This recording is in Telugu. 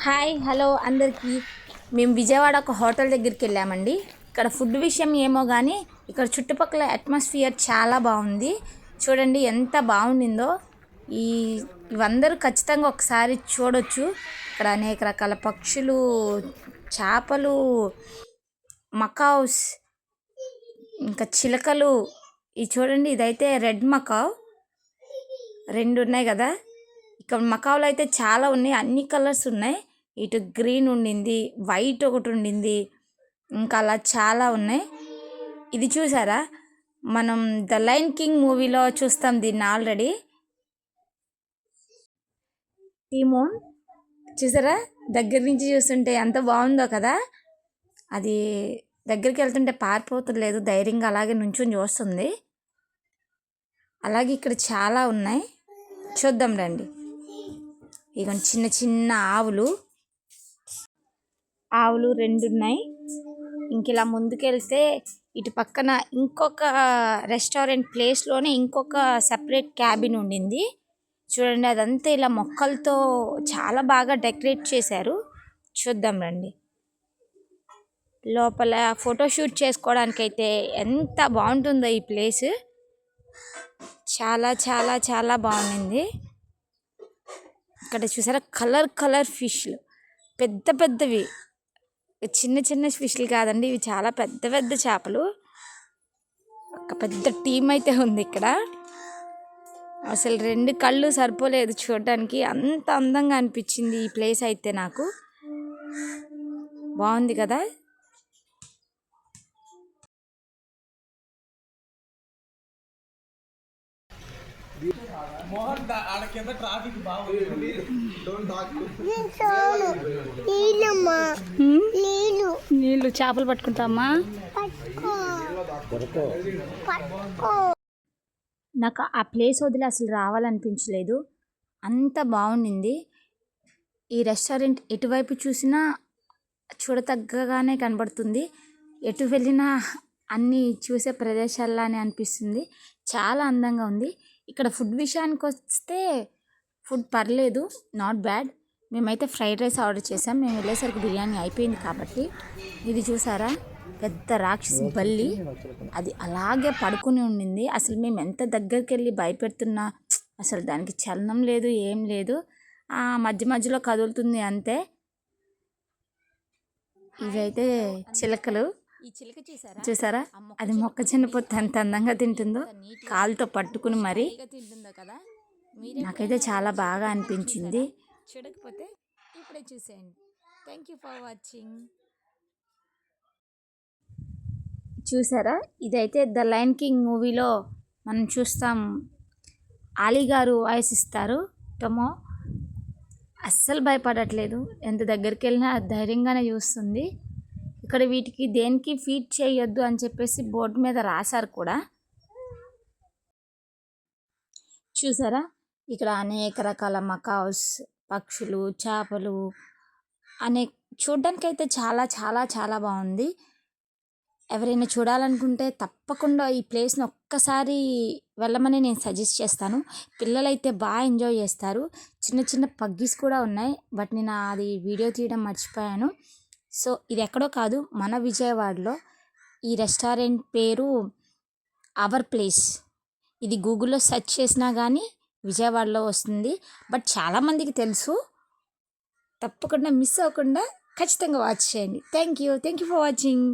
హాయ్ హలో అందరికీ. మేము విజయవాడ ఒక హోటల్ దగ్గరికి వెళ్ళామండి. ఇక్కడ ఫుడ్ విషయం ఏమో కానీ ఇక్కడ చుట్టుపక్కల అట్మాస్ఫియర్ చాలా బాగుంది. చూడండి ఎంత బాగుండిందో. ఇవందరూ ఖచ్చితంగా ఒకసారి చూడొచ్చు. ఇక్కడ అనేక రకాల పక్షులు, చేపలు, మకావ్స్, ఇంకా చిలకలు. ఇది చూడండి, ఇదైతే రెడ్ మకావ్. రెండు ఉన్నాయి కదా. ఇక్కడ మకావులు అయితే చాలా ఉన్నాయి, అన్ని కలర్స్ ఉన్నాయి. ఇటు గ్రీన్ ఉండింది, వైట్ ఒకటి ఉండింది, ఇంకా అలా చాలా ఉన్నాయి. ఇది చూసారా, మనం ద లయన్ కింగ్ మూవీలో చూస్తాం దీన్ని ఆల్రెడీ. టీమోన్ చూసారా, దగ్గర నుంచి చూస్తుంటే ఎంత బాగుందో కదా. అది దగ్గరికి వెళ్తుంటే పారిపోతలేదు, ధైర్యంగా అలాగే నుంచుని చూస్తుంది. అలాగే ఇక్కడ చాలా ఉన్నాయి, చూద్దాం రండి. ఇక చిన్న చిన్న ఆవులు రెండు ఉన్నాయి. ఇంక ఇలా ముందుకెళ్తే ఇటు పక్కన ఇంకొక రెస్టారెంట్ ప్లేస్లోనే ఇంకొక సపరేట్ క్యాబిన్ ఉండింది. చూడండి, అదంతా ఇలా మొక్కలతో చాలా బాగా డెకరేట్ చేశారు. చూద్దాం రండి. లోపల ఫోటోషూట్ చేసుకోవడానికైతే ఎంత బాగుంటుందో ఈ ప్లేస్. చాలా చాలా చాలా బాగుంది. ఇక్కడ చూసారా, కలర్ ఫిష్లు, పెద్ద పెద్దవి, చిన్న చిన్న ఫిష్లు కాదండి, ఇవి చాలా పెద్ద పెద్ద చేపలు. ఒక పెద్ద టీం అయితే ఉంది ఇక్కడ. అసలు రెండు కళ్ళు సరిపోలేదు చూడటానికి, అంత అందంగా అనిపించింది ఈ ప్లేస్ అయితే. నాకు బాగుంది కదా. నీళ్ళు చేపలు పట్టుకుంటామా. నాకు ఆ ప్లేస్ వదిలి అసలు రావాలనిపించలేదు, అంత బాగుండింది. ఈ రెస్టారెంట్ ఎటువైపు చూసినా చూడతగ్గగానే కనబడుతుంది. ఎటు వెళ్ళినా అన్నీ చూసే ప్రదేశాల్లానే అనిపిస్తుంది. చాలా అందంగా ఉంది. ఇక్కడ ఫుడ్ విషయానికి వస్తే ఫుడ్ పర్లేదు, నాట్ బ్యాడ్. మేమైతే ఫ్రైడ్ రైస్ ఆర్డర్ చేసాం. మేము వెళ్ళేసరికి బిర్యానీ అయిపోయింది కాబట్టి. ఇది చూసారా, పెద్ద రాక్షసి బల్లి, అది అలాగే పడుకుని ఉండింది. అసలు మేము ఎంత దగ్గరికి వెళ్ళి భయపెడుతున్నా అసలు దానికి చలనం లేదు, ఏం లేదు. మధ్య మధ్యలో కదులుతుంది అంతే. ఇవైతే చిలకలు. ఈ చిలక చూసారా, అది మొక్కజొన్న పొత్తు ఎంత అందంగా తింటుందో, కాలుతో పట్టుకుని మరి తింటుందో కదా. నాకైతే చాలా బాగా అనిపించింది. చూడకపోతే ఇప్పుడే చూసేయండి. Thank you for watching. చూసారా, ఇదైతే ద లయన్ కింగ్ మూవీలో మనం చూస్తాం. ఆలీ గారు వాయిస్ ఇస్తారు. టొమో అస్సలు భయపడట్లేదు, ఎంత దగ్గరికి వెళ్ళినా ధైర్యంగానే చూస్తుంది. ఇక్కడ వీటికి దేనికి ఫీడ్ చేయొద్దు అని చెప్పేసి బోర్డు మీద రాశారు కూడా. చూసారా, ఇక్కడ అనేక రకాల మకావ్స్, పక్షులు, చేపలు చూడ్డానికైతే చాలా చాలా చాలా బాగుంది. ఎవరైనా చూడాలనుకుంటే తప్పకుండా ఈ ప్లేస్ని ఒక్కసారి వెళ్ళమని నేను సజెస్ట్ చేస్తాను. పిల్లలైతే బాగా ఎంజాయ్ చేస్తారు. చిన్న చిన్న పగ్గీస్ కూడా ఉన్నాయి, బట్ నేను అది వీడియో తీయడం మర్చిపోయాను. సో ఇది ఎక్కడో కాదు, మన విజయవాడలో. ఈ రెస్టారెంట్ పేరు అవర్ ప్లేస్. ఇది గూగుల్లో సెర్చ్ చేసినా కానీ విజయవాడలో వస్తుంది, బట్ చాలామందికి తెలుసు. తప్పకుండా మిస్ అవ్వకుండా ఖచ్చితంగా వాచ్ చేయండి. Thank you for watching.